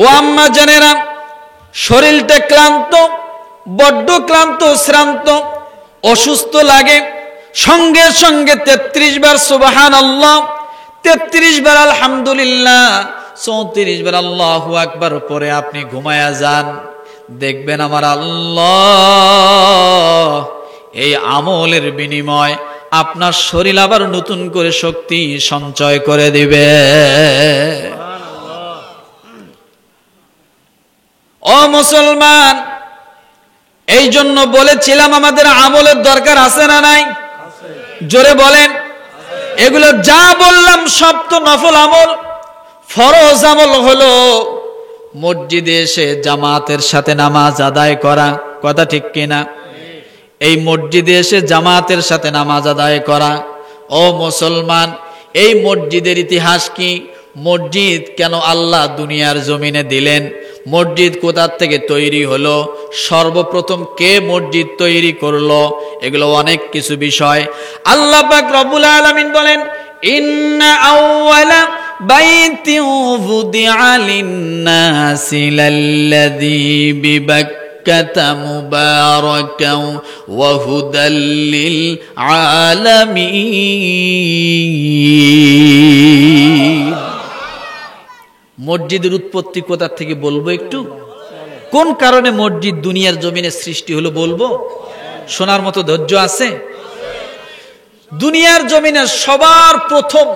ও আম্মা জানেরা, শরীরটা ক্লান্ত, বড্ড ক্লান্ত, শ্রান্ত, অসুস্থ লাগে, সঙ্গে সঙ্গে 33 বার সুবহানাল্লাহ, 33 বার আলহামদুলিল্লাহ, 34 বার আল্লাহু আকবার পরে আপনি ঘুমায়া যান। দেখবেন আমার আল্লাহ এই আমলের বিনিময় আপনার শরীর আবার নতুন করে শক্তি সঞ্চয় করে দিবে। ও মুসলমান, এই জন্য বলেছিলাম আমাদের আমলের দরকার আছে না নাই? জোরে বলেন। এগুলো যা বললাম সব তো নফল আমল। ফরজ আমল হলো মসজিদে এসে জামাতের সাথে নামাজ আদায় করা, কথা ঠিক কিনা? এই মসজিদে এসে জামাতের সাথে নামাজ আদায় করা। ও মুসলমান, এই মসজিদের ইতিহাস কি? মসজিদ কেন আল্লাহ দুনিয়ার জমিনে দিলেন? মসজিদ কোথা থেকে তৈরি হলো? সর্বপ্রথম কে মসজিদ তৈরি করলো? এগুলো অনেক কিছু বিষয়। আল্লাহ পাক রব্বুল আলামিন বলেন, ইন্না আউওয়ালা বাইতিন wudi'a লিন-নাসি লাল্লাযী বিবাক্কাতা মুবারাকান ওয়া হুদাল লিল-আলামিন। মসজিদের উৎপত্তি কোথা থেকে বলবো একটু? কোন কারণে মসজিদ দুনিয়ার জমিনে সৃষ্টি হলো বলবো? শোনার মতো ধৈর্য আছে? দুনিয়ার জমিনে সবার প্রথম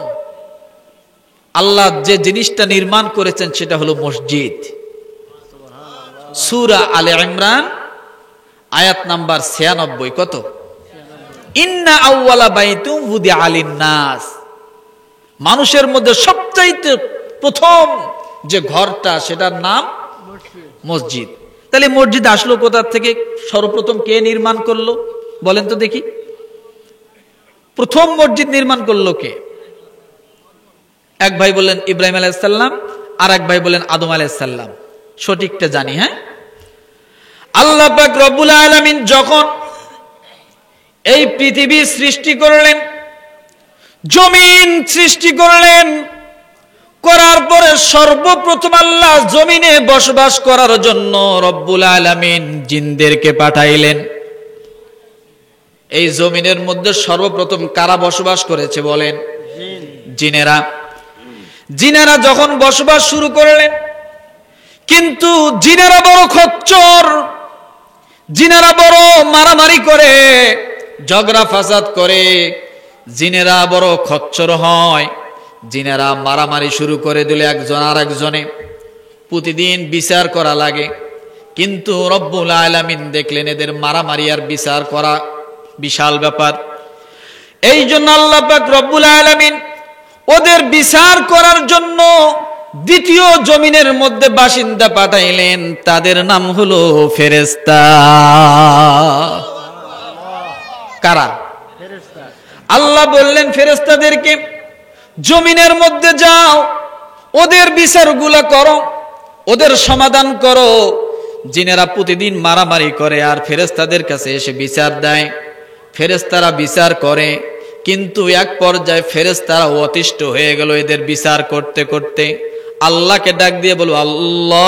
আল্লাহ যে জিনিসটা নির্মাণ করেছেন সেটা হলো মসজিদ। সূরা আলে ইমরান আয়াত নাম্বার 96। কত? ইন্না আউওয়ালা বাইতুন wudi'a লিন-নাস। মানুষের মধ্যে সবচাইতে প্রথম যে ঘরটা সেটার নাম মসজিদ। তাহলে মসজিদ আসলো কোথা থেকে? সর্বপ্রথম কে নির্মাণ করলো বলেন তো দেখি? প্রথম মসজিদ নির্মাণ করলো কে? এক ভাই বললেন ইব্রাহিম আলাইহিস সালাম, আর এক ভাই বললেন আদম আলাইহিস সালাম। সঠিকটা জানি। হ্যাঁ, আল্লাহ পাক রব্বুল আলামিন যখন এই পৃথিবী সৃষ্টি করলেন, জমিন সৃষ্টি করলেন, করার পরে সর্বপ্রথম আল্লাহ জমিনে বসবাস করার জন্য রব্বুল আলামিন জিনদেরকে পাঠাইলেন। এই জমিনের মধ্যে সর্বপ্রথম কারা বসবাস করেছে বলেন? জিনেরা। জিনেরা যখন বসবাস শুরু করলেন, কিন্তু জিনেরা বড় খচ্চর, জিনেরা বড় মারামারি করে, ঝগড়া ফাসাদ করে, জিনেরা বড় খচ্চর হয়। জিনেরা মারামারি শুরু করে দিলে একজন আর একজনে, প্রতিদিন বিচার করা লাগে। কিন্তু রব্বুল আলামিন দেখলেন এদের মারামারি আর বিচার করা বিশাল ব্যাপার। এই জন্য আল্লাহ পাক রব্বুল আলামিন ওদের বিচার করার জন্য দ্বিতীয় জমিনের মধ্যে বাসিন্দা পাঠাইলেন। তাদের নাম হলো ফেরেশতা। কারা? আল্লাহ বললেন ফেরেশতাদেরকে, জমিনের মধ্যে যাও, ওদের বিচারগুলো করো, ওদের সমাধান করো। জিনেরা প্রতিদিন মারামারি করে আর ফেরেশতাদের কাছে এসে বিচার দেয়। ফেরেশতারা বিচার করে, কিন্তু এক পর্যায়ে ফেরেশতারা অতিষ্ঠ হয়ে গেল এদের বিচার করতে করতে। আল্লাহকে ডাক দিয়ে বলো, আল্লাহ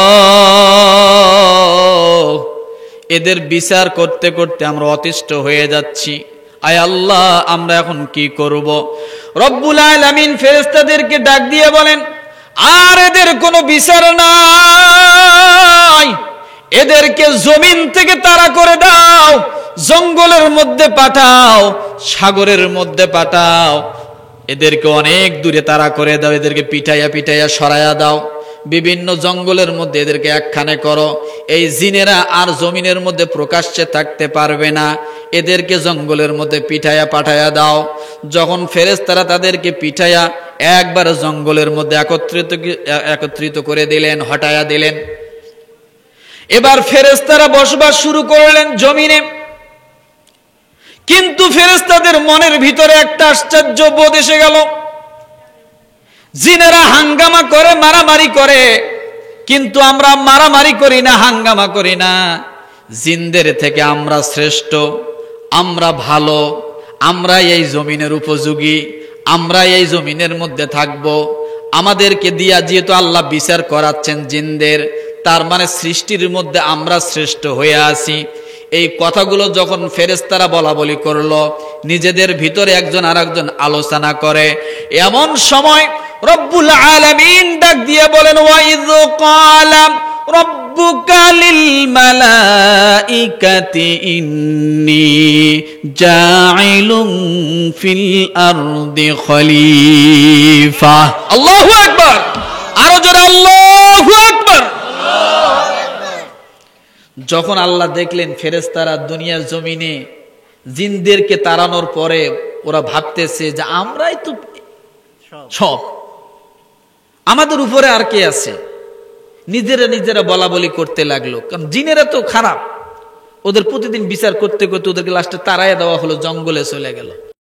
এদের বিচার করতে করতে আমরা অতিষ্ঠ হয়ে যাচ্ছি, আয় আল্লাহ আমরা এখন কি করব? রব্বুল আলামিন ফেরেশতাদেরকে ডাক দিয়ে বলেন, আর এদের কোনো বিচার নাই, এদেরকে জমিন থেকে তাড়া করে দাও, জঙ্গলের মধ্যে পাঠাও, সাগরের মধ্যে পাঠাও, এদেরকে অনেক দূরে তাড়া করে দাও, এদেরকে পিটাইয়া পিটাইয়া সরাইয়া দাও, বিভিন্ন জঙ্গলের মধ্যে এদেরকে একখানে করো। এই জিনেরা আর জমিনের মধ্যে প্রকাশ্যে থাকতে পারবে না, এদেরকে জঙ্গলের মধ্যে পিটাইয়া পাঠাইয়া দাও। যখন ফেরেশতারা তাদেরকে পিটাইয়া একবার জঙ্গলের মধ্যে একত্রিত করে দিলেন, হটাইয়া দিলেন, এবার ফেরেশতারা বসবাস শুরু করলেন জমিনে। কিন্তু ফেরেশতাদের মনের ভিতরে একটা আশ্চর্য বোধ এসে গেল। জিনেরা হাঙ্গামা করে, মারামারি করে, কিন্তু আমরা মারামারি করি না, হাঙ্গামা করি না। জিনদের থেকে আমরা শ্রেষ্ঠ, আমরা ভালো, আমরা এই জমিনের উপযোগী, আমরা এই জমিনের মধ্যে থাকব। আমাদেরকে দিয়া যেহেতু আল্লাহ বিচার করাচ্ছেন জিনদের, তার মানে সৃষ্টির মধ্যে আমরা শ্রেষ্ঠ হয়ে আছি। এই কথাগুলো যখন ফেরেশতারা বলা বলি করলো, নিজেদের ভিতরে একজন আরেকজন আলোচনা করে, এমন সময় রব্বুল আলামিন ডাক দিয়ে বলেন, ওয়াইয ক্বালা রব্বুকা লিল মালাইকাতি ইন্নী জাইলুন ফিল আরদি খলিফা। আল্লাহু আকবার, আরো জোরে আল্লাহু আকবার। যখন আল্লাহ দেখলেন ফেরেশতারা দুনিয়ার জমিনে জিনদেরকে তাড়ানোর পরে ওরা ভাবতেছে যে আমরাই তো সব, আমাদের উপরে আর কে আছে, নিজেরা বলা বলি করতে লাগলো। কারণ জিনেরা তো খারাপ, ওদের প্রতিদিন বিচার করতে করতে ওদেরকে লাস্টে তাড়াইয়া দেওয়া হলো, জঙ্গলে চলে গেল।